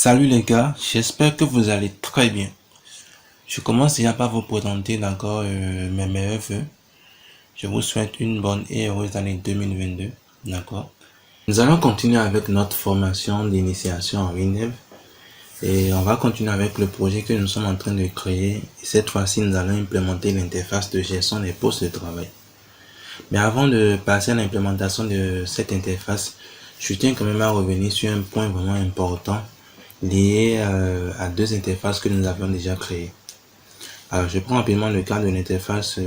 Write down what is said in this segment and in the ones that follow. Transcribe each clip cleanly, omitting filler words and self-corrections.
Salut les gars, j'espère que vous allez très bien. Je commence déjà par vous présenter d'accord mes meilleurs vœux. Je vous souhaite une bonne et heureuse année 2022, d'accord. Nous allons continuer avec notre formation d'initiation en Windev et on va continuer avec le projet que nous sommes en train de créer. Et cette fois-ci, nous allons implémenter l'interface de gestion des postes de travail. Mais avant de passer à l'implémentation de cette interface, je tiens quand même à revenir sur un point vraiment important lié à deux interfaces que nous avions déjà créées. Alors, je prends rapidement le cas de l'interface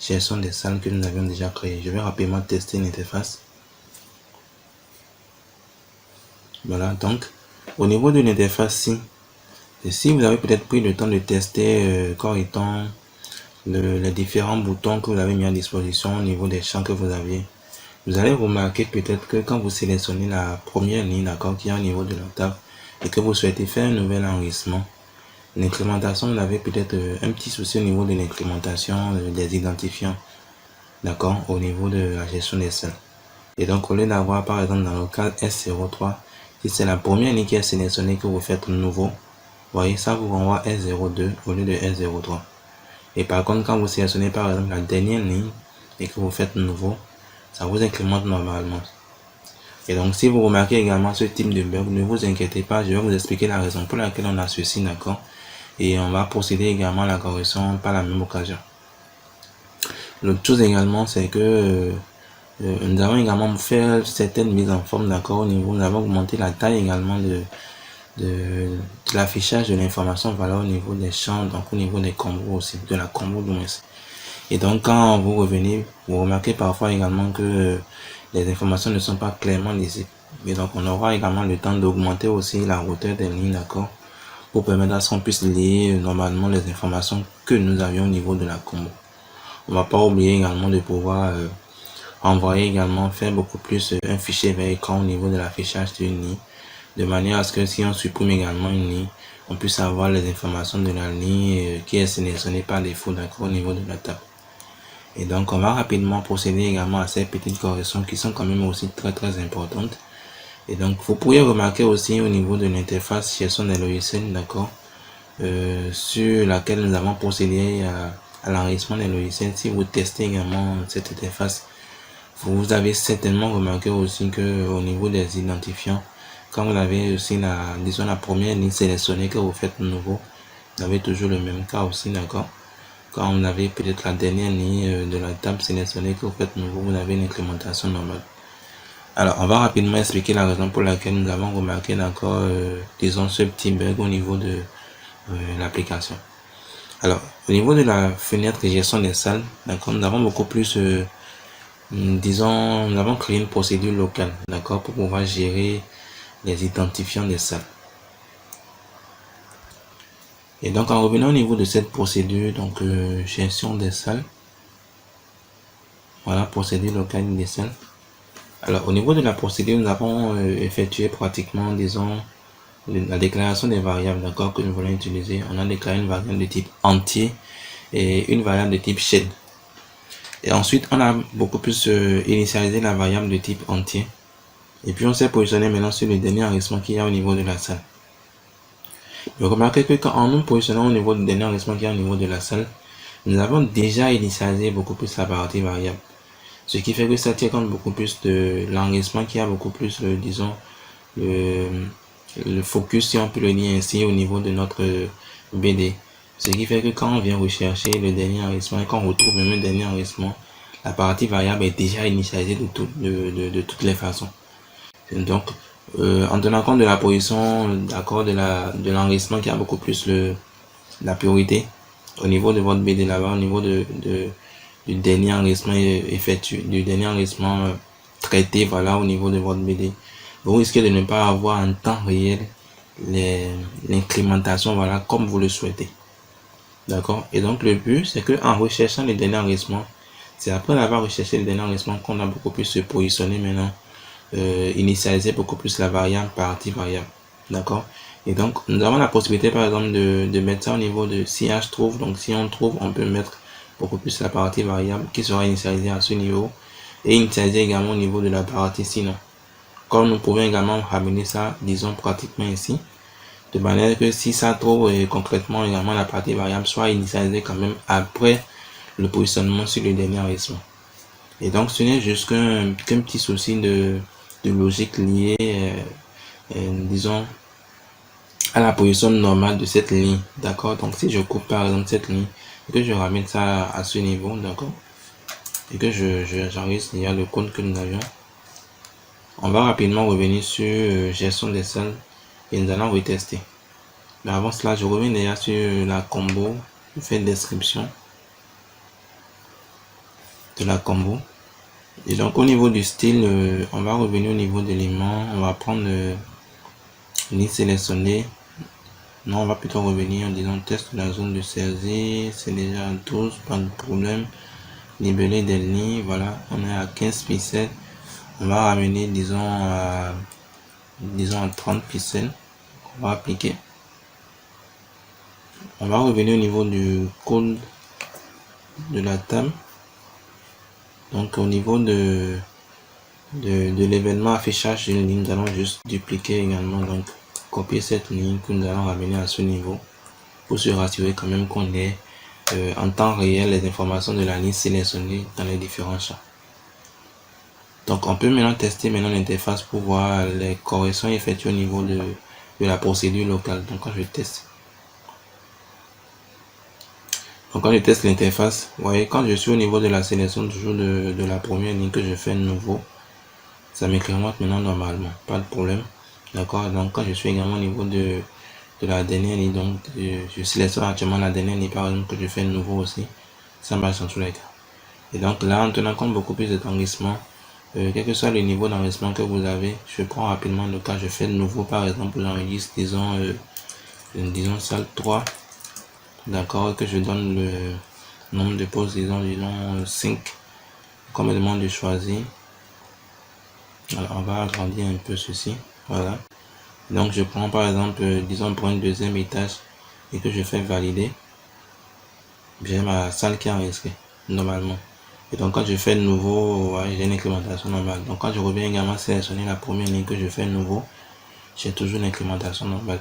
gestion des salles que nous avions déjà créée. Je vais rapidement tester l'interface. Voilà, donc, au niveau de l'interface, si vous avez peut-être pris le temps de tester correctement les différents boutons que vous avez mis à disposition au niveau des champs que vous aviez, vous allez remarquer peut-être que quand vous sélectionnez la première ligne d'accord qui est au niveau de la table et que vous souhaitez faire un nouvel enregistrement, l'incrémentation, vous avez peut-être un petit souci au niveau de l'incrémentation des identifiants, d'accord, au niveau de la gestion des salles. Et donc, au lieu d'avoir, par exemple, dans le cas S03, si c'est la première ligne qui est sélectionnée que vous faites nouveau, vous voyez, ça vous renvoie S02 au lieu de S03. Et par contre, quand vous sélectionnez, par exemple, la dernière ligne et que vous faites nouveau, ça vous incrémente normalement. Et donc, si vous remarquez également ce type de bug, ne vous inquiétez pas, je vais vous expliquer la raison pour laquelle on a ceci, d'accord. Et on va procéder également à la correction par la même occasion. L'autre chose également, c'est que nous avons également fait certaines mises en forme, d'accord, au niveau, nous avons augmenté la taille également de l'affichage de l'information, voilà, au niveau des champs, donc au niveau des combos aussi, de la combo du moins. Et donc, quand vous revenez, vous remarquez parfois également que les informations ne sont pas clairement lisibles. Et donc, on aura également le temps d'augmenter aussi la hauteur des lignes, d'accord, pour permettre à ce qu'on puisse lire normalement les informations que nous avions au niveau de la combo. On va pas oublier également de pouvoir envoyer également, faire beaucoup plus un fichier vers écran au niveau de l'affichage d'une ligne, de manière à ce que si on supprime également une ligne, on puisse avoir les informations de la ligne qui est sélectionnée par défaut, d'accord, au niveau de la table. Et donc, on va rapidement procéder également à ces petites corrections qui sont quand même aussi très importantes. Et donc, vous pourriez remarquer aussi au niveau de l'interface gestion des logiciels, d'accord, sur laquelle nous avons procédé à l'enregistrement des logiciels. Si vous testez également cette interface, vous avez certainement remarqué aussi que au niveau des identifiants, quand vous avez aussi la première ligne sélectionnée que vous faites nouveau, vous avez toujours le même cas aussi, d'accord. Quand vous avez peut-être la dernière ligne de la table sélectionnée que vous faites nouveau, vous avez une incrémentation normale. Alors, on va rapidement expliquer la raison pour laquelle nous avons remarqué, d'accord, disons, ce petit bug au niveau de l'application. Alors, au niveau de la fenêtre de gestion des salles, d'accord, nous avons beaucoup plus, disons, nous avons créé une procédure locale, d'accord, pour pouvoir gérer les identifiants des salles. Et donc, en revenant au niveau de cette procédure, donc, gestion des salles, voilà, procédure locale des salles. Alors, au niveau de la procédure, nous avons effectué pratiquement, disons, la déclaration des variables, d'accord, que nous voulons utiliser. On a déclaré une variable de type entier et une variable de type shell. Et ensuite, on a beaucoup plus initialisé la variable de type entier. Et puis, on s'est positionné maintenant sur le dernier enregistrement qu'il y a au niveau de la salle. Vous remarquez que quand nous positionnons au niveau du dernier enregistrement qu'il y a au niveau de la salle, nous avons déjà initialisé beaucoup plus la partie variable. Ce qui fait que ça tient compte beaucoup plus de l'enregistrement qui a beaucoup plus, disons, le focus, si on peut le dire ainsi, au niveau de notre BD. Ce qui fait que quand on vient rechercher le dernier enregistrement et qu'on retrouve même le dernier enregistrement, la partie variable est déjà initialisée de toutes les façons. Donc, en tenant compte de la position, d'accord, de l'enregistrement qui a beaucoup plus la priorité au niveau de votre BD là-bas, au niveau du dernier enregistrement effectué, du dernier enregistrement traité, voilà, au niveau de votre BD, vous risquez de ne pas avoir en temps réel l'incrémentation, voilà, comme vous le souhaitez. D'accord. Et donc, le but, c'est que en recherchant les derniers enregistrements, c'est après avoir recherché les derniers enregistrements qu'on a beaucoup plus se positionner maintenant, initialiser beaucoup plus la variable partie variable. D'accord. Et donc, nous avons la possibilité, par exemple, de mettre ça au niveau de si H trouve. Donc, si on trouve, on peut mettre beaucoup plus la partie variable qui sera initialisée à ce niveau et initialiser également au niveau de la partie sinon. Comme nous pouvons également ramener ça, disons, pratiquement ici. de manière que si ça trouve concrètement également la partie variable soit initialisée quand même après le positionnement sur le dernier enregistrement. Et donc ce n'est juste qu'un petit souci de logique lié, disons, à la position normale de cette ligne, d'accord. Donc si je coupe par exemple cette ligne et que je ramène ça à ce niveau, d'accord, et que j'enregistre déjà le code que nous avions, on va rapidement revenir sur gestion des salles et nous allons retester. Mais avant cela, je reviens déjà sur la combo, je fais une description de la combo. Et donc au niveau du style, on va revenir au niveau d'éléments, on va prendre ligne sélectionnée. Non, on va plutôt revenir en disant test de la zone de saisie, c'est déjà à 12, pas de problème. Libellé des lignes, voilà, on est à 15 pixels. On va ramener, disons à 30 pixels. On va appliquer. On va revenir au niveau du code de la table. Donc au niveau de l'événement affichage d'une ligne, nous allons juste dupliquer également, donc copier cette ligne que nous allons ramener à ce niveau pour se rassurer quand même qu'on ait en temps réel les informations de la ligne sélectionnée dans les différents champs. Donc on peut maintenant tester l'interface pour voir les corrections effectuées au niveau de la procédure locale. Donc quand je teste, l'interface, vous voyez, quand je suis au niveau de la sélection toujours de la première ligne que je fais nouveau, ça m'incrémente maintenant normalement, pas de problème, d'accord. Donc quand je suis également au niveau de la dernière ligne, donc je sélectionne actuellement la dernière ligne par exemple que je fais nouveau aussi, ça marche dans tous les cas. Et donc là, en tenant compte beaucoup plus de d'enregistrement, quel que soit le niveau d'enregistrement que vous avez, je prends rapidement le cas, je fais de nouveau par exemple, j'enregistre disons salle 3, d'accord, que je donne le nombre de pauses, disons 5, comme me demande de choisir. Alors on va agrandir un peu ceci, voilà. Donc je prends par exemple, disons pour un deuxième étage et que je fais valider, j'ai ma salle qui est enregistrée normalement. Et donc quand je fais nouveau, ouais, j'ai une incrémentation normale. Donc quand je reviens également sélectionner la première ligne que je fais nouveau, j'ai toujours une incrémentation normale.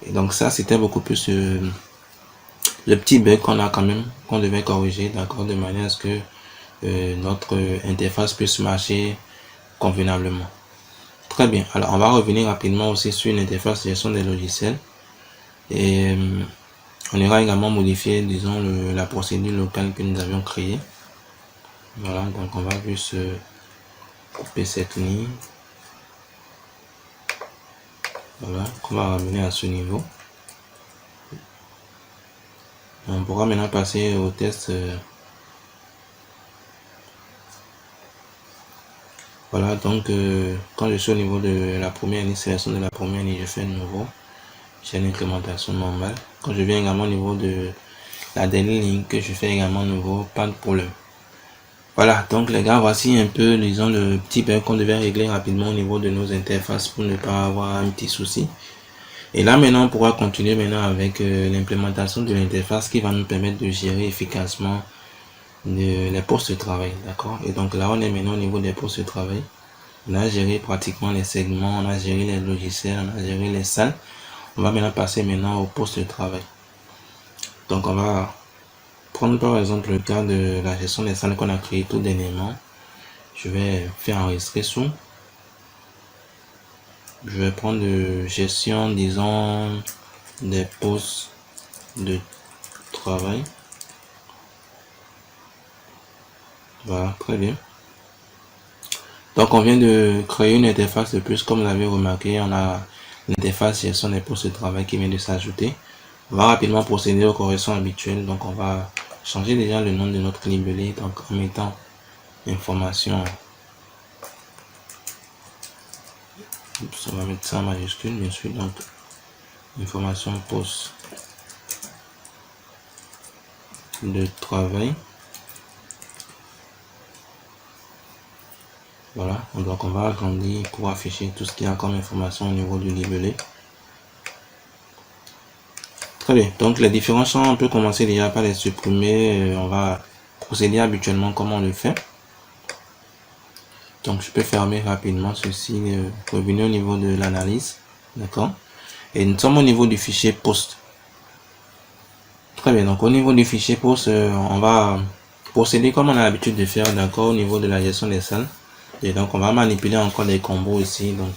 Et donc ça c'était beaucoup plus le petit bug qu'on a quand même, qu'on devait corriger, d'accord, de manière à ce que notre interface puisse marcher convenablement. Très bien, alors on va revenir rapidement aussi sur une interface de gestion des logiciels. Et on ira également modifier, disons, la procédure locale que nous avions créée. Voilà, donc on va juste couper cette ligne. Voilà, qu'on va ramener à ce niveau. On pourra maintenant passer au test. Voilà, donc quand je suis au niveau de la première ligne, sélection de la première ligne, je fais de nouveau. J'ai une incrémentation normale. Quand je viens également au niveau de la dernière ligne que je fais également nouveau, pas de problème. Voilà, donc les gars, voici un peu, disons, le petit bug qu'on devait régler rapidement au niveau de nos interfaces pour ne pas avoir un petit souci. Et là maintenant, on pourra continuer maintenant avec l'implémentation de l'interface qui va nous permettre de gérer efficacement les postes de travail, d'accord. Et donc là, on est maintenant au niveau des postes de travail. On a géré pratiquement les segments, on a géré les logiciels, on a géré les salles. On va maintenant passer maintenant au poste de travail. Donc on va prendre par exemple le cas de la gestion des salles qu'on a créé tout dernièrement. Je vais faire enregistrer sous. Je vais prendre de gestion, disons, des postes de travail. Voilà, très bien. Donc on vient de créer une interface de plus, comme vous l'avez remarqué, on a l'interface gestion des postes de travail qui vient de s'ajouter. On va rapidement procéder aux corrections habituelles. Donc on va changer déjà le nom de notre libellé, donc en mettant information. On va mettre ça en majuscule, bien sûr. Donc information poste de travail. Voilà, donc on va agrandir pour afficher tout ce qu'il y a comme information au niveau du libellé. Très bien, donc les différents champs, on peut commencer déjà par les supprimer. On va procéder habituellement comme on le fait. Donc je peux fermer rapidement ceci, revenir au niveau de l'analyse, d'accord. Et nous sommes au niveau du fichier post. Très bien, donc au niveau du fichier post, on va procéder comme on a l'habitude de faire, d'accord, au niveau de la gestion des salles. Et donc on va manipuler encore des combos ici, donc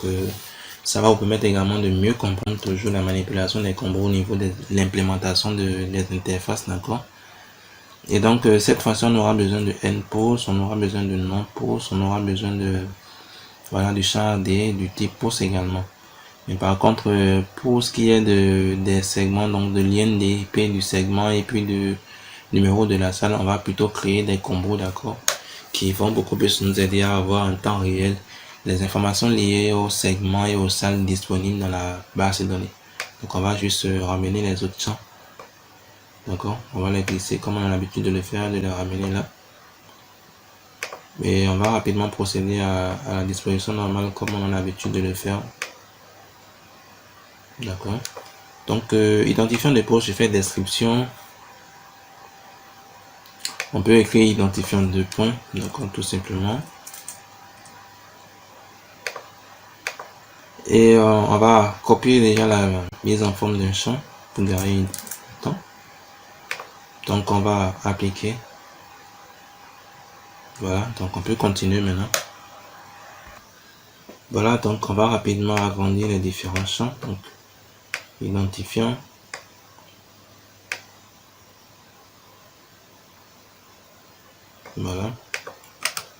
ça va vous permettre également de mieux comprendre toujours la manipulation des combos au niveau de l'implémentation des interfaces, d'accord. Et donc cette fois-ci on aura besoin de nPost, on aura besoin de non-post, on aura besoin de voilà du champ AD, du type post également. Mais par contre pour ce qui est des segments, donc de l'INDIP du segment et puis de numéro de la salle, on va plutôt créer des combos, d'accord, qui vont beaucoup plus nous aider à avoir en temps réel les informations liées aux segments et aux salles disponibles dans la base de données. Donc on va juste ramener les autres champs, d'accord, on va les glisser comme on a l'habitude de le faire, de les ramener là. Et on va rapidement procéder à la disposition normale comme on a l'habitude de le faire, d'accord. Donc identifiant des postes, je fais description. On peut écrire identifiant de points, d'accord, tout simplement. Et on va copier déjà la mise en forme d'un champ pour gagner du temps. Donc on va appliquer. Voilà, donc on peut continuer maintenant. Voilà, donc on va rapidement agrandir les différents champs. Donc identifiant. Voilà.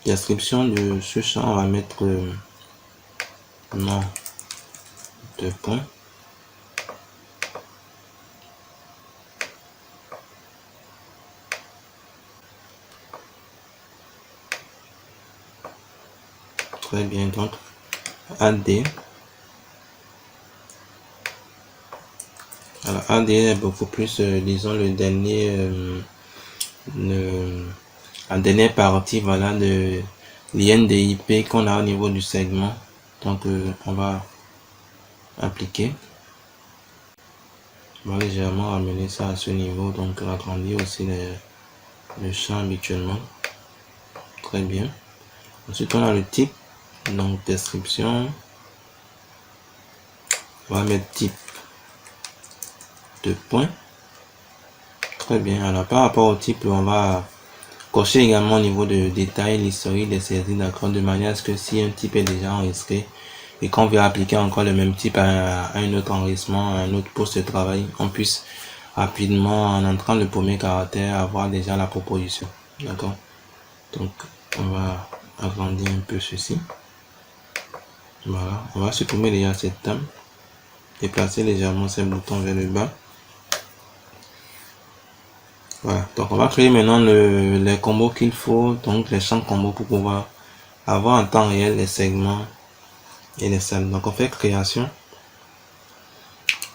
Description de ce champ, on va mettre nom de points. Très bien, donc AD. Alors AD est beaucoup plus, disons, le dernier, la dernière partie, voilà, de l'INDIP qu'on a au niveau du segment. Donc on va appliquer. On va légèrement ramener ça à ce niveau, donc agrandir aussi le champ habituellement. Très bien. Ensuite on a le type, donc description. On va mettre type de points. Très bien. Alors par rapport au type, on va cocher également au niveau de détail l'historique des saisies, d'accord, de manière à ce que si un type est déjà enregistré et qu'on veut appliquer encore le même type à un autre enregistrement, à un autre poste de travail, on puisse rapidement, en entrant le premier caractère, avoir déjà la proposition, d'accord. Donc on va agrandir un peu ceci. Voilà, on va supprimer déjà cette table et placer légèrement ces boutons vers le bas. Voilà, donc on va créer maintenant les combos qu'il faut, donc les champs combos pour pouvoir avoir en temps réel les segments et les salles. Donc on fait création.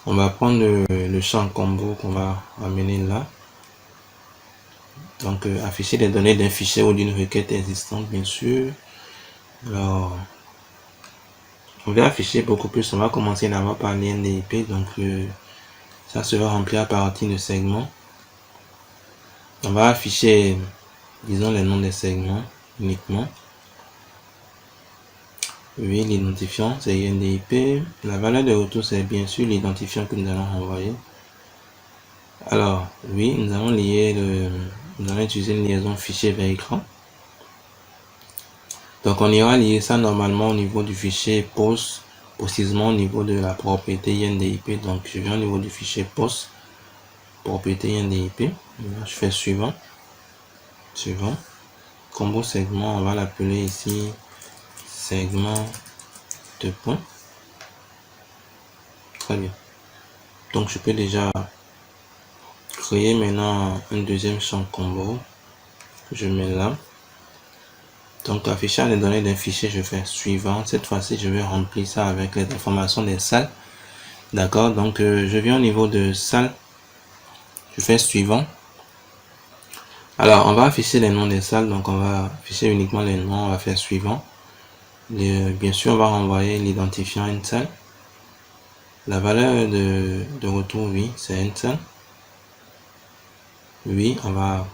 On va prendre le champ combo qu'on va amener là. Donc afficher les données d'un fichier ou d'une requête existante, bien sûr. Alors on va afficher beaucoup plus. On va commencer d'abord par l'INDIP. Donc ça sera rempli à partir de segments. On va afficher, disons, les noms des segments uniquement. Oui, l'identifiant, c'est INDIP. La valeur de retour, c'est bien sûr l'identifiant que nous allons renvoyer. Alors, oui, nous allons utiliser une liaison fichier vers écran. Donc, on ira lier ça normalement au niveau du fichier post, précisément au niveau de la propriété INDIP. Donc, je viens au niveau du fichier post, propriété INDIP. Je fais suivant. Combo segment, on va l'appeler ici segment de points. Très bien. Donc, je peux déjà créer maintenant un deuxième champ combo que je mets là. Donc affichage les données d'un fichier, je fais suivant. Cette fois-ci je vais remplir ça avec les informations des salles, d'accord. Donc je viens au niveau de salle, je fais suivant. Alors on va afficher les noms des salles, donc on va afficher uniquement les noms, on va faire suivant. Bien sûr on va renvoyer l'identifiant à une salle. La valeur de retour, oui, c'est une salle. Oui, on va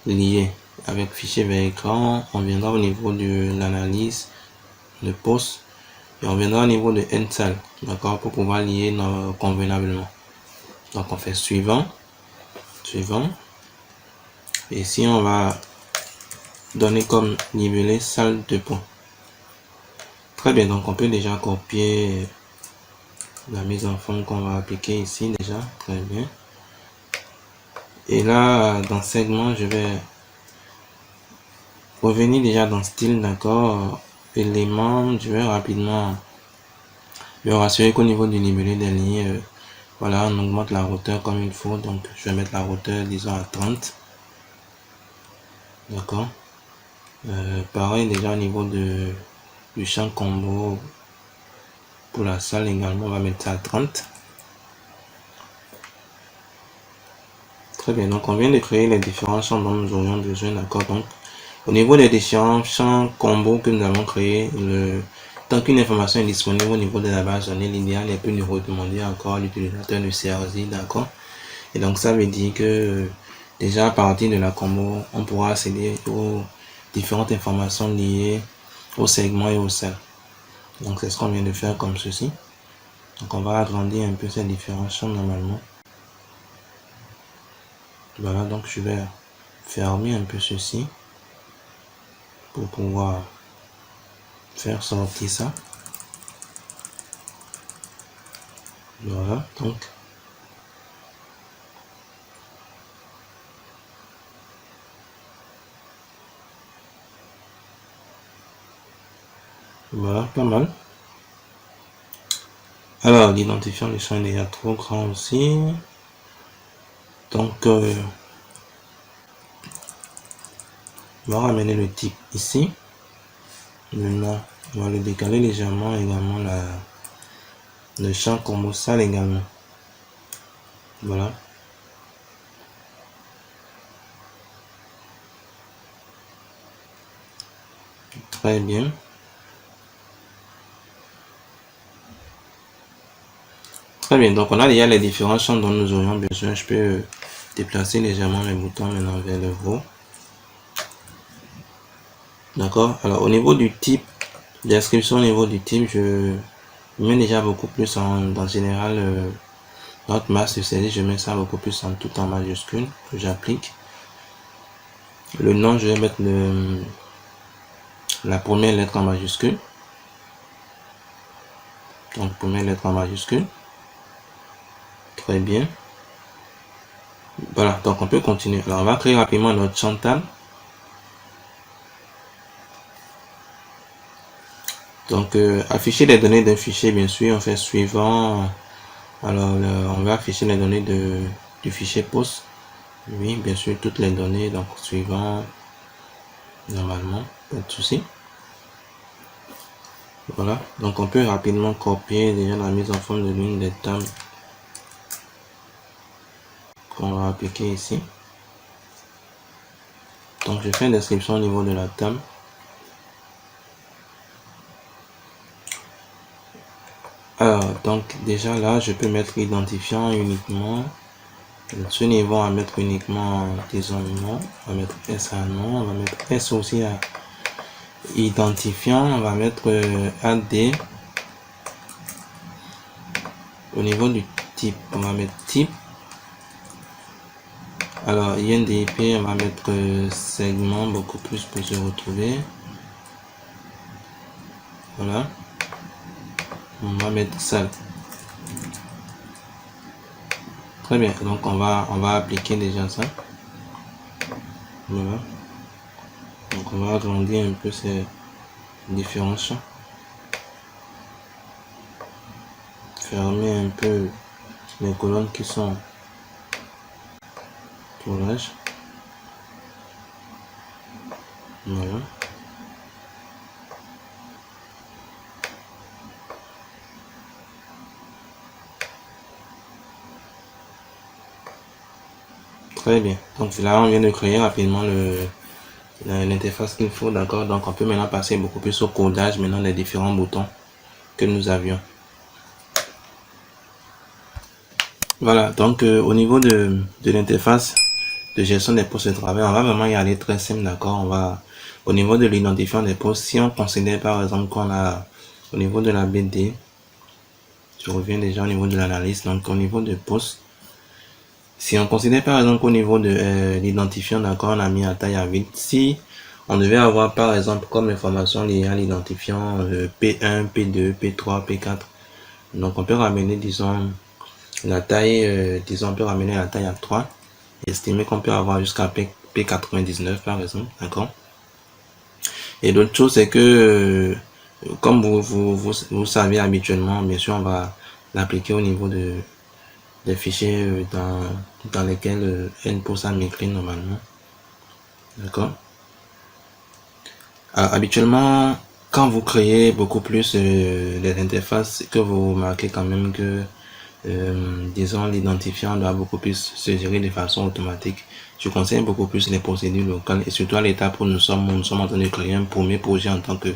lier avec fichier vers écran. On viendra au niveau de l'analyse de poste. Et on viendra au niveau de End Cell, d'accord, pour pouvoir lier convenablement. Donc on fait suivant, suivant. Et ici on va donner comme niveler salle de points. Très bien, donc on peut déjà copier la mise en forme qu'on va appliquer ici déjà. Très bien. Et là, dans segment, je vais revenir déjà dans style, d'accord. Éléments, je vais rapidement me rassurer qu'au niveau du libellé des lignes, voilà, on augmente la hauteur comme il faut. Donc je vais mettre la hauteur, disons, à 30. D'accord. Pareil déjà au niveau du champ combo pour la salle également, on va mettre ça à 30. Très bien, donc on vient de créer les différents champs dont nous aurions besoin, d'accord. Donc au niveau des différents champs combos que nous avons créés, tant qu'une information est disponible au niveau de la base de données, l'idéal est plus de redemander encore à l'utilisateur de CRZ, d'accord. Et donc ça veut dire que déjà à partir de la combo, on pourra accéder aux différentes informations liées au segment et au cell. Donc c'est ce qu'on vient de faire comme ceci. Donc on va agrandir un peu ces différents champs normalement. Voilà, donc je vais fermer un peu ceci pour pouvoir faire sortir ça. Voilà, donc voilà, pas mal. Alors, l'identifiant du champ est déjà trop grand aussi. Donc, on va ramener le type ici. Maintenant, on va le décaler légèrement également le champ combo salle également. Voilà. Très bien. Très bien, donc on a déjà les différents champs dont nous aurions besoin. Je peux déplacer légèrement les boutons maintenant vers le haut. D'accord. Alors au niveau du type, description au niveau du type, je mets déjà beaucoup plus en général notre masse de série, je mets ça beaucoup plus en tout en majuscule que j'applique. Le nom, je vais mettre la première lettre en majuscule. Donc première lettre en majuscule. Très bien. Voilà, donc on peut continuer. Alors on va créer rapidement notre Chantal. Donc afficher les données d'un fichier, bien sûr, on fait suivant. Alors on va afficher les données du fichier post. Oui, bien sûr, toutes les données, donc suivant, normalement, pas de souci. Voilà, donc on peut rapidement copier déjà la mise en forme de l'une des tables qu'on va appliquer ici. Donc je fais une description au niveau de la table. Alors, donc déjà là, je peux mettre identifiant uniquement. Ce niveau, on va mettre uniquement, disons, nom. On va mettre S à nom. On va mettre S aussi à identifiant. On va mettre AD. Au niveau du type, on va mettre type. Alors, INDP, on va mettre segment beaucoup plus pour se retrouver. Voilà. On va mettre salle. Très bien, donc on va appliquer déjà ça. Voilà. Donc on va agrandir un peu ces différents champs. Fermer un peu les colonnes qui sont pour l'âge. Voilà. Très bien. Donc là, on vient de créer rapidement l'interface qu'il faut, d'accord. Donc on peut maintenant passer beaucoup plus au codage maintenant des différents boutons que nous avions. Voilà, donc au niveau de l'interface de gestion des postes de travail, on va vraiment y aller très simple, d'accord. On va au niveau de l'identifiant des postes, si on considère par exemple qu'on a au niveau de la BD, je reviens déjà au niveau de l'analyse. Donc au niveau de post, si on considère par exemple qu'au niveau de l'identifiant, d'accord, on a mis à taille à vide. Si on devait avoir par exemple comme information liée à l'identifiant P1, P2, P3, P4, donc on peut ramener, disons, la taille, disons, on peut ramener la taille à 3, estimer qu'on peut avoir jusqu'à P99 par exemple, d'accord. Et l'autre chose, c'est que, comme vous savez habituellement, bien sûr, on va l'appliquer au niveau des fichiers dans lesquels NPOS a migré normalement. D'accord. Habituellement, quand vous créez beaucoup plus les interfaces, que vous remarquez quand même que, disons, l'identifiant doit beaucoup plus se gérer de façon automatique. Je conseille beaucoup plus les procédures locales et surtout à l'étape où nous sommes en train de créer un premier projet en tant que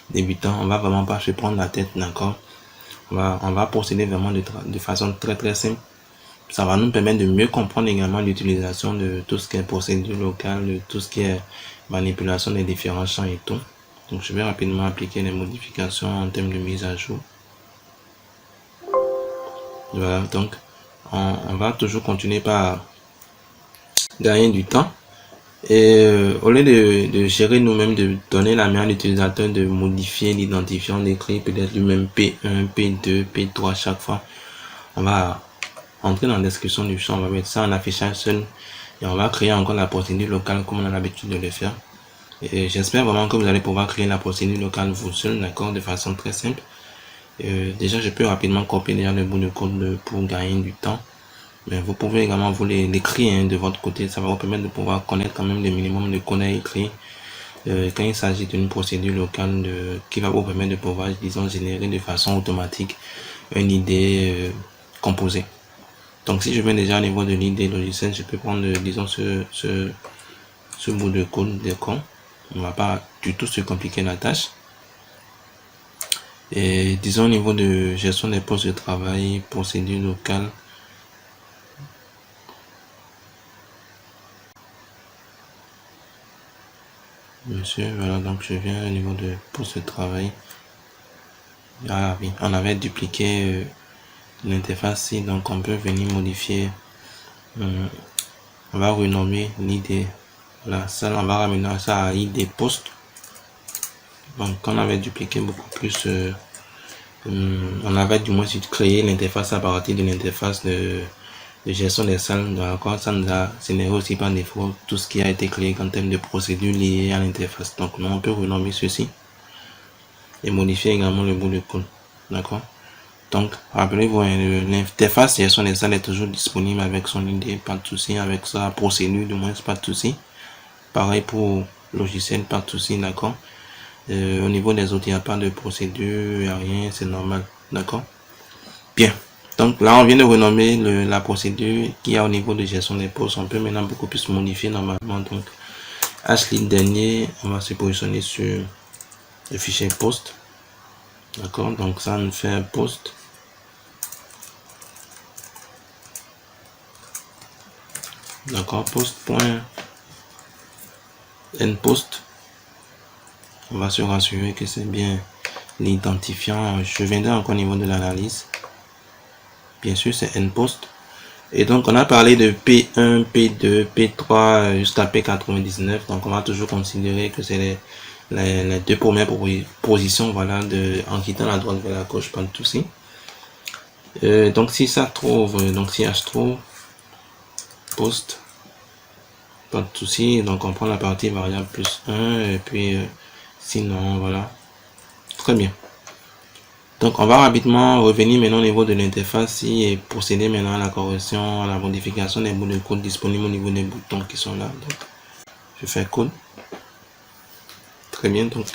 débutant. On va vraiment pas se prendre la tête, d'accord. On va procéder vraiment de façon très très simple. Ça va nous permettre de mieux comprendre également l'utilisation de tout ce qui est procédure locale, de tout ce qui est manipulation des différents champs et tout. Donc je vais rapidement appliquer les modifications en termes de mise à jour. Voilà, donc on va toujours continuer par gagner du temps. Et au lieu de gérer nous-mêmes, de donner la main à l'utilisateur de modifier l'identifiant, d'écrire peut-être lui-même P1, P2, P3 chaque fois, on va entrer dans la description du champ, on va mettre ça en affichage seul et on va créer encore la procédure locale comme on a l'habitude de le faire. Et j'espère vraiment que vous allez pouvoir créer la procédure locale vous seul, d'accord, de façon très simple. Déjà, je peux rapidement copier déjà le bout de code pour gagner du temps. Mais vous pouvez également vous l'écrire de votre côté. Ça va vous permettre de pouvoir connaître quand même le minimum de code à écrire quand il s'agit d'une procédure locale qui va vous permettre de pouvoir, disons, générer de façon automatique une idée composée. Donc si je viens déjà au niveau de l'idée logicielle, je peux prendre, disons, ce bout de code, d'accord. On ne va pas du tout se compliquer la tâche. Et disons au niveau de gestion des postes de travail, procédure locale. Monsieur, voilà, donc je viens au niveau de poste de travail. Ah oui, on avait dupliqué l'interface ici, donc on peut venir modifier. On va renommer l'idée. Voilà, ça, on va ramener ça à ID poste. Donc on avait dupliqué beaucoup plus. On avait du moins créé l'interface à partir de l'interface de gestion des salles. Donc ça nous a généré aussi par défaut tout ce qui a été créé en termes de procédures liées à l'interface. Donc nous on peut renommer ceci et modifier également le bout de code. D'accord. Donc rappelez-vous, l'interface gestion des salles est toujours disponible avec son ID, pas de souci, avec sa procédure du moins, pas de souci. Pareil pour logiciel, pas de souci, d'accord. Au niveau des autres, il n'y a pas de procédure, il n'y a rien, c'est normal, d'accord. Bien, donc là on vient de renommer la procédure qu'il y a au niveau de gestion des postes. On peut maintenant beaucoup plus modifier normalement. Donc hlead dernier, on va se positionner sur le fichier poste, d'accord. Donc ça nous fait un poste. D'accord, post.npost. On va se rassurer que c'est bien l'identifiant. Je viendrai encore au niveau de l'analyse. Bien sûr, c'est npost. Et donc, on a parlé de P1, P2, P3 jusqu'à P99. Donc, on va toujours considérer que c'est les deux premières positions, voilà, en quittant la droite vers la gauche, pas de souci. Donc, si ça trouve, donc si H trouve, post, pas de souci. Donc, on prend la partie variable plus 1 et puis sinon, voilà. Très bien. Donc, on va rapidement revenir maintenant au niveau de l'interface et procéder maintenant à la correction, à la modification des bouts de code disponibles au niveau des boutons qui sont là. Donc, je fais code. Très bien. Donc,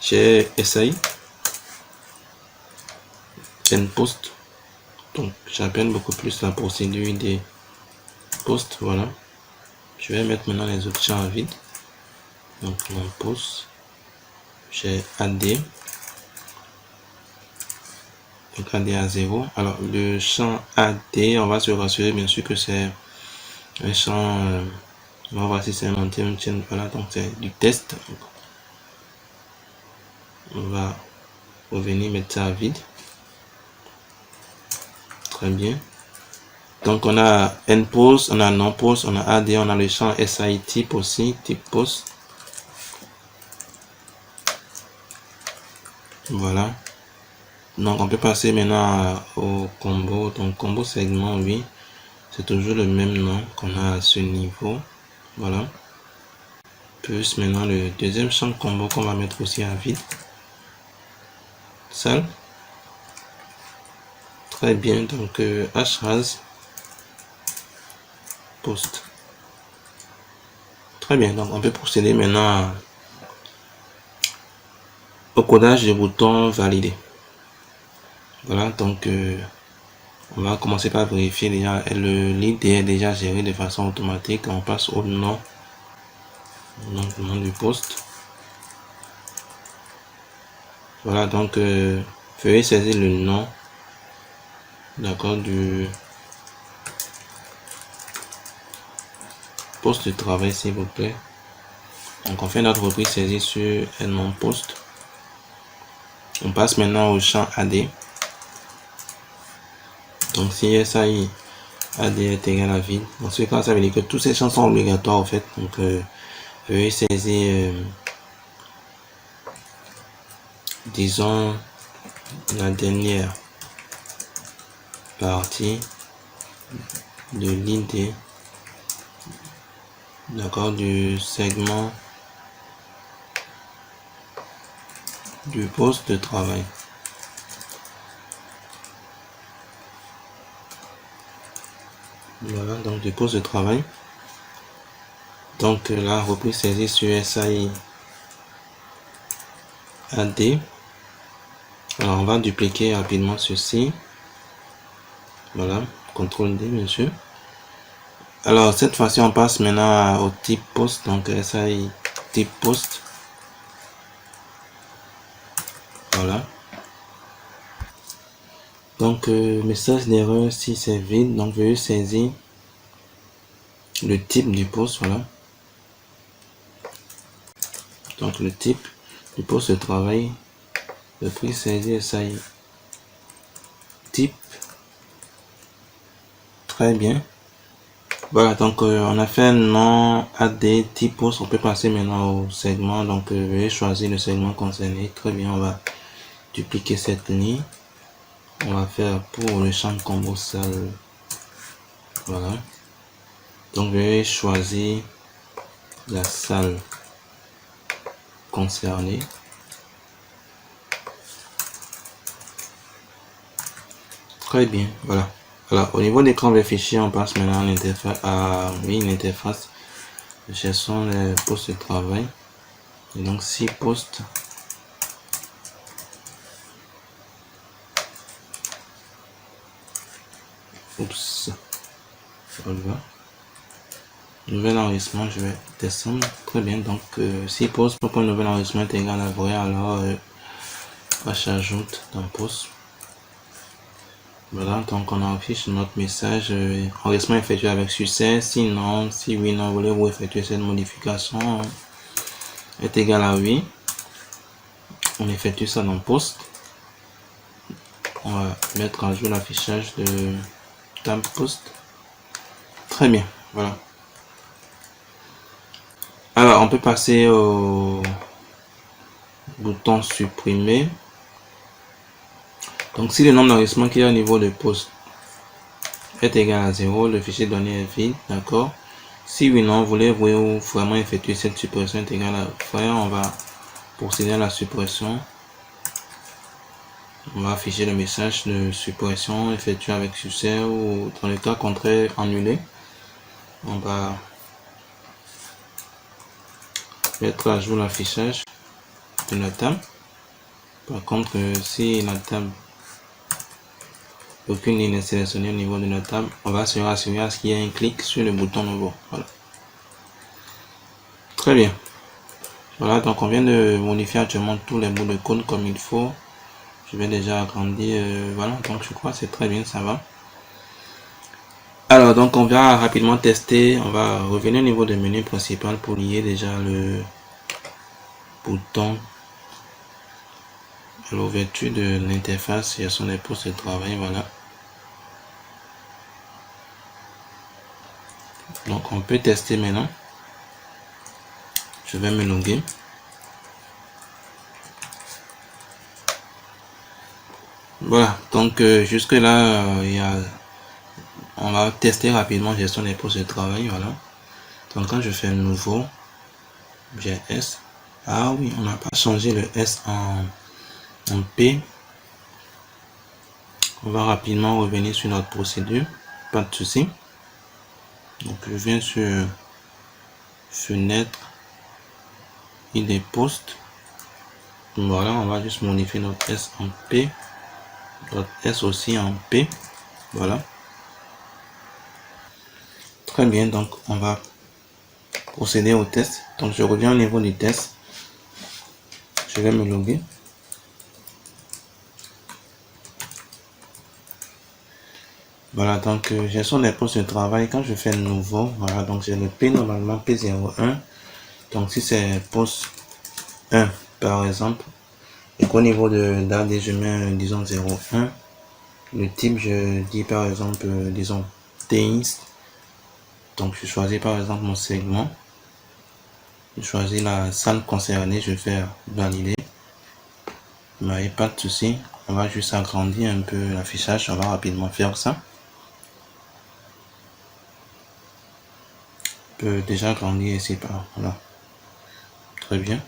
j'ai essayé. Npost. Donc, j'appelle beaucoup plus la procédure des postes. Voilà. Je vais mettre maintenant les autres champs à vide. Donc, mon post. J'ai AD. Donc AD à 0. Alors le champ AD, on va se rassurer bien sûr que c'est un champ, on va voir si c'est un entier, voilà, donc c'est du test. On va revenir mettre ça à vide. Très bien. Donc on a nPost, on a nonPost, on a AD, on a le champ SI type aussi, type post. Voilà. Donc on peut passer maintenant au combo. Donc combo segment, oui. C'est toujours le même nom qu'on a à ce niveau. Voilà. Plus maintenant le deuxième champ combo qu'on va mettre aussi à vide. Salle. Très bien. Donc hras post. Très bien. Donc on peut procéder maintenant au codage des boutons validés. Voilà. Donc on va commencer par vérifier déjà le lead est déjà géré de façon automatique. On passe au nom. Donc le nom du poste. Voilà, donc veuillez saisir le nom, d'accord, du poste de travail s'il vous plaît. Donc on fait notre reprise saisie sur un nom poste. On passe maintenant au champ AD. Donc si SAI AD est égal à vide, dans ce cas ça veut dire que tous ces champs sont obligatoires en fait. Donc veuillez saisir disons la dernière partie de l'idée, d'accord, du segment du poste de travail. Voilà, donc du poste de travail. Donc la reprise saisie sur SAI AD. Alors on va dupliquer rapidement ceci. Voilà, CTRL D bien sûr. Alors cette fois-ci on passe maintenant au type poste, donc SAI type poste. Voilà. Donc message d'erreur si c'est vide, donc veuillez saisir le type du poste, voilà. Donc le type du poste de travail, le prix saisi SAI type. Très bien. Voilà, donc on a fait un nom AD type poste. On peut passer maintenant au segment. Donc veuillez choisir le segment concerné. Très bien, on va dupliquer cette ligne. On va faire pour le champ combo salle. Voilà. Donc veuillez choisir la salle concernée. Très bien, voilà. Alors, au niveau des l'écran des fichiers, on passe maintenant à l'interface, une interface de gestion des postes de travail. Et donc, 6 postes. Oups. Voilà. Nouvel enregistrement, je vais descendre. Très bien, donc 6 postes pour un nouvel enregistrement est égal à vrai. Alors, j'ajoute dans poste. Voilà, donc on affiche notre message enregistrement effectué avec succès. Sinon, si oui, non, voulez-vous effectuer cette modification est égal à oui. On effectue ça dans poste. On va mettre à jour l'affichage de temp post. Très bien, voilà. Alors, on peut passer au bouton supprimer. Donc, si le nombre d'enregistrements qu'il y a au niveau de poste est égal à 0, le fichier donné est vide, d'accord. Si oui, non, voulez-vous vraiment effectuer cette suppression est égal à vrai, on va procéder à la suppression. On va afficher le message de suppression effectuée avec succès ou dans le cas contraire annulé. On va mettre à jour l'affichage de la table. Par contre, si la table, aucune ligne est sélectionnée au niveau de la table, on va se rassurer à ce qu'il y ait un clic sur le bouton nouveau. Voilà. Très bien. Voilà, donc on vient de modifier actuellement tous les bouts de code comme il faut. Je vais déjà agrandir. Voilà, donc je crois que c'est très bien, ça va. Alors, donc on va rapidement tester. On va revenir au niveau du menu principal pour lier déjà le bouton l'ouverture de l'interface gestion des postes de travail. Voilà. Donc on peut tester maintenant. Je vais me loguer. Voilà, donc jusque là on va tester rapidement gestion des postes de travail. Voilà. Donc quand je fais nouveau, j'ai S. Ah oui, on n'a pas changé le S en P. On va rapidement revenir sur notre procédure, pas de souci. Donc je viens sur fenêtre et des postes. Voilà, on va juste modifier notre S en P, notre S aussi en P. Voilà. Très bien, donc on va procéder au test. Donc je reviens au niveau du test. Je vais me loguer. Voilà, donc gestion des postes de travail. Quand je fais nouveau, voilà, donc j'ai le P normalement P01. Donc si c'est poste 1 par exemple, et qu'au niveau de d'AD je mets disons 01, le type je dis par exemple disons TIS. Donc je choisis par exemple mon segment, je choisis la salle concernée, je fais valider. Mais pas de souci, on va juste agrandir un peu l'affichage, on va rapidement faire ça. On peut déjà agrandir ici par voilà. Très bien.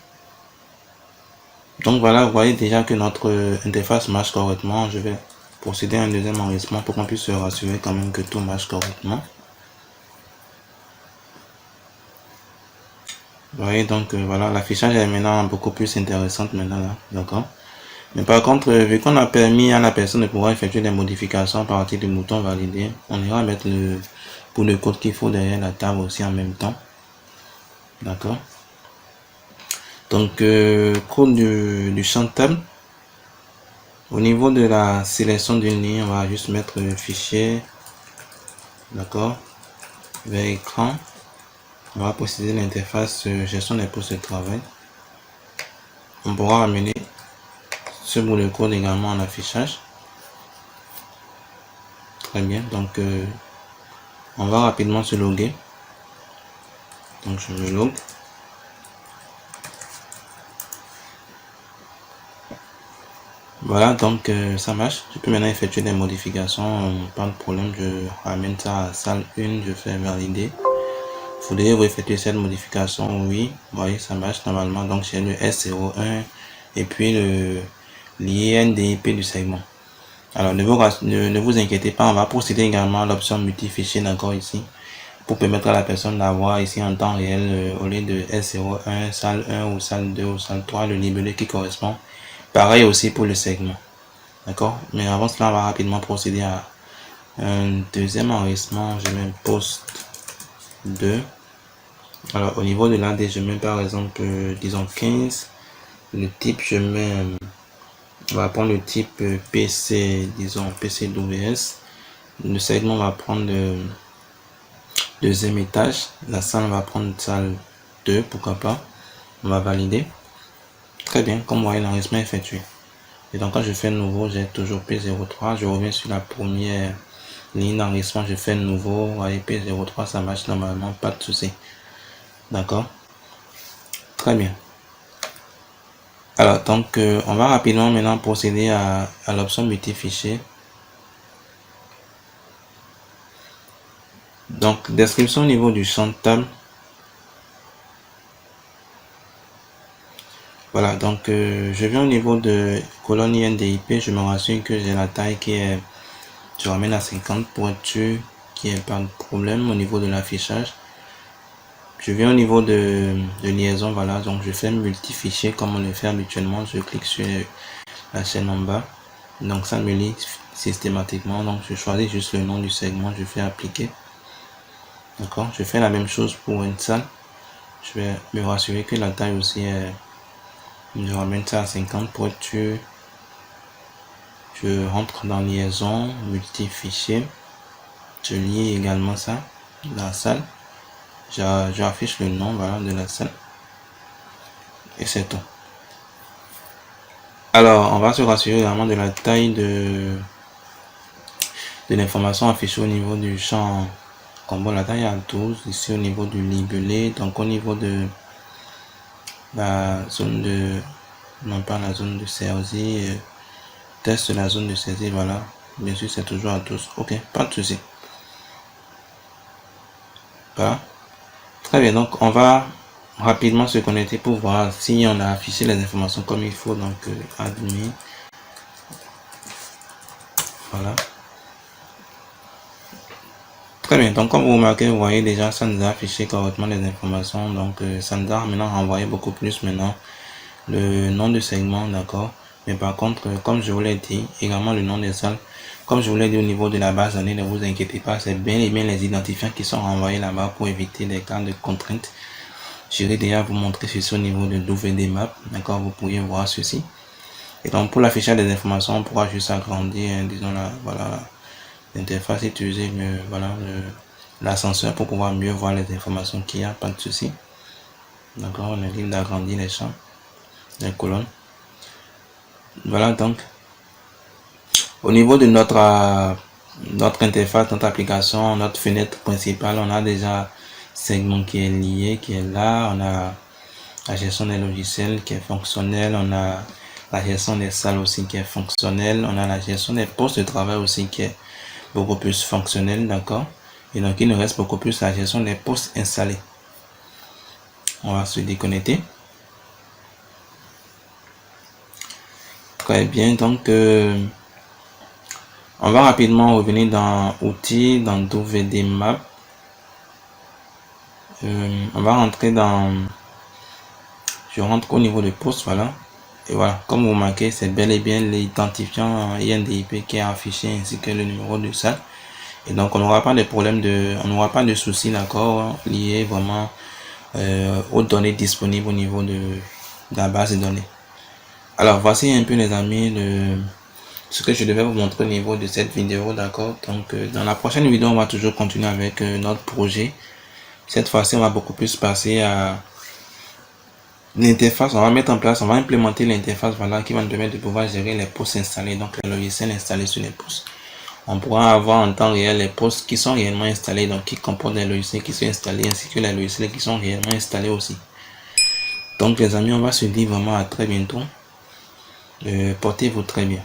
Donc voilà, vous voyez déjà que notre interface marche correctement. Je vais procéder à un deuxième enregistrement pour qu'on puisse se rassurer quand même que tout marche correctement. Vous voyez donc voilà, l'affichage est maintenant beaucoup plus intéressant maintenant là, d'accord. Mais par contre, vu qu'on a permis à la personne de pouvoir effectuer des modifications à partir du bouton valider, on ira mettre le pour le code qu'il faut derrière la table aussi en même temps, d'accord. Donc code du champ table. Au niveau de la sélection d'une ligne, on va juste mettre le fichier, d'accord, vers écran. On va procéder l'interface gestion des postes de travail. On pourra amener ce bout de code également en affichage. Très bien, donc on va rapidement se loguer. Donc je me log. Voilà, donc ça marche. Je peux maintenant effectuer des modifications, pas de problème. Je ramène ça à salle 1, je fais valider. Faudrait effectuer cette modification, oui. Vous voyez, ça marche normalement. Donc j'ai le S01 et puis l'INDIP du segment. Alors ne vous inquiétez pas, on va procéder également à l'option multi-fichier, d'accord, ici, pour permettre à la personne d'avoir ici en temps réel au lieu de S01, salle 1 ou salle 2 ou salle 3, le libellé qui correspond. Pareil aussi pour le segment, d'accord. Mais avant cela, on va rapidement procéder à un deuxième enregistrement. Je mets poste 2. Alors au niveau de l'AD, je mets par exemple disons 15. Le type, je mets on va prendre le type PC, disons PCWS. Le segment va prendre le deuxième étage. La salle va prendre salle 2, pourquoi pas. On va valider. Très bien, comme vous voyez, l'enregistrement est effectué. Et donc quand je fais nouveau, j'ai toujours P03. Je reviens sur la première ligne d'enregistrement, je fais nouveau. Vous voyez, P03, ça marche normalement, pas de souci. D'accord. Très bien. Alors donc on va rapidement maintenant procéder à l'option multi-fichier. Donc description au niveau du champ de table. Voilà, donc je viens au niveau de colonne INDIP, je me rassure que j'ai la taille qui est, je ramène à 50 pour être sûr qu'il n'y ait pas de problème au niveau de l'affichage. Je viens au niveau de liaison, voilà, donc je fais multi-fichier comme on le fait habituellement. Je clique sur la chaîne en bas, donc ça me lit systématiquement. Donc je choisis juste le nom du segment, je fais appliquer. D'accord, je fais la même chose pour une salle. Je vais me rassurer que la taille aussi est, je ramène ça à 50 pour être sûr. Je rentre dans liaison, multi-fichier. Je lis également ça, la salle. J'affiche le nom, voilà, de la salle. Et c'est tout. Alors, on va se rassurer également de la taille de l'information affichée au niveau du champ combo. La taille à 12, ici au niveau du libellé, donc au niveau de la zone de, non pas la zone de saisie, test la zone de saisie, voilà. Bien sûr, c'est toujours à 12. Ok, pas de souci. Voilà. Très bien, donc on va rapidement se connecter pour voir si on a affiché les informations comme il faut. Donc, admin. Voilà. Très bien, donc comme vous remarquez, vous voyez déjà, ça nous a affiché correctement les informations. Donc, ça nous a maintenant renvoyé beaucoup plus maintenant le nom de segment, d'accord. Mais par contre, comme je vous l'ai dit, également le nom des salles. Comme je vous l'ai dit au niveau de la base de données, ne vous inquiétez pas, c'est bien et bien les identifiants qui sont renvoyés là-bas pour éviter les cas de contraintes. Je vais déjà vous montrer ceci au niveau de WD Map, d'accord, vous pourriez voir ceci. Et donc pour l'affichage des informations, on pourra juste agrandir, disons là, voilà, l'interface utiliser voilà, l'ascenseur pour pouvoir mieux voir les informations qu'il y a, pas de souci. D'accord, on est libre d'agrandir les champs, les colonnes. Voilà, donc au niveau de notre interface, notre application, notre fenêtre principale, on a déjà segment qui est lié, qui est là. On a la gestion des logiciels qui est fonctionnelle. On a la gestion des salles aussi qui est fonctionnelle. On a la gestion des postes de travail aussi qui est beaucoup plus fonctionnelle, d'accord. Et donc il nous reste beaucoup plus la gestion des postes installés. On va se déconnecter. Très bien, donc on va rapidement revenir dans outils, dans WD Map. On va rentrer dans, je rentre au niveau de poste, voilà. Et voilà, comme vous remarquez, c'est bel et bien l'identifiant INDIP qui est affiché ainsi que le numéro de salle. Et donc on n'aura pas de problème on n'aura pas de soucis, d'accord, liés vraiment aux données disponibles au niveau de la base de données. Alors voici un peu les amis ce que je devais vous montrer au niveau de cette vidéo, d'accord. Donc dans la prochaine vidéo, on va toujours continuer avec notre projet. Cette fois-ci, on va beaucoup plus passer à l'interface. On va mettre en place, on va implémenter l'interface, voilà, qui va nous permettre de pouvoir gérer les postes installés, donc les logiciels installés sur les postes. On pourra avoir en temps réel les postes qui sont réellement installés, donc qui comportent les logiciels qui sont installés, ainsi que les logiciels qui sont réellement installés aussi. Donc les amis, on va se dire vraiment à très bientôt. Portez-vous très bien.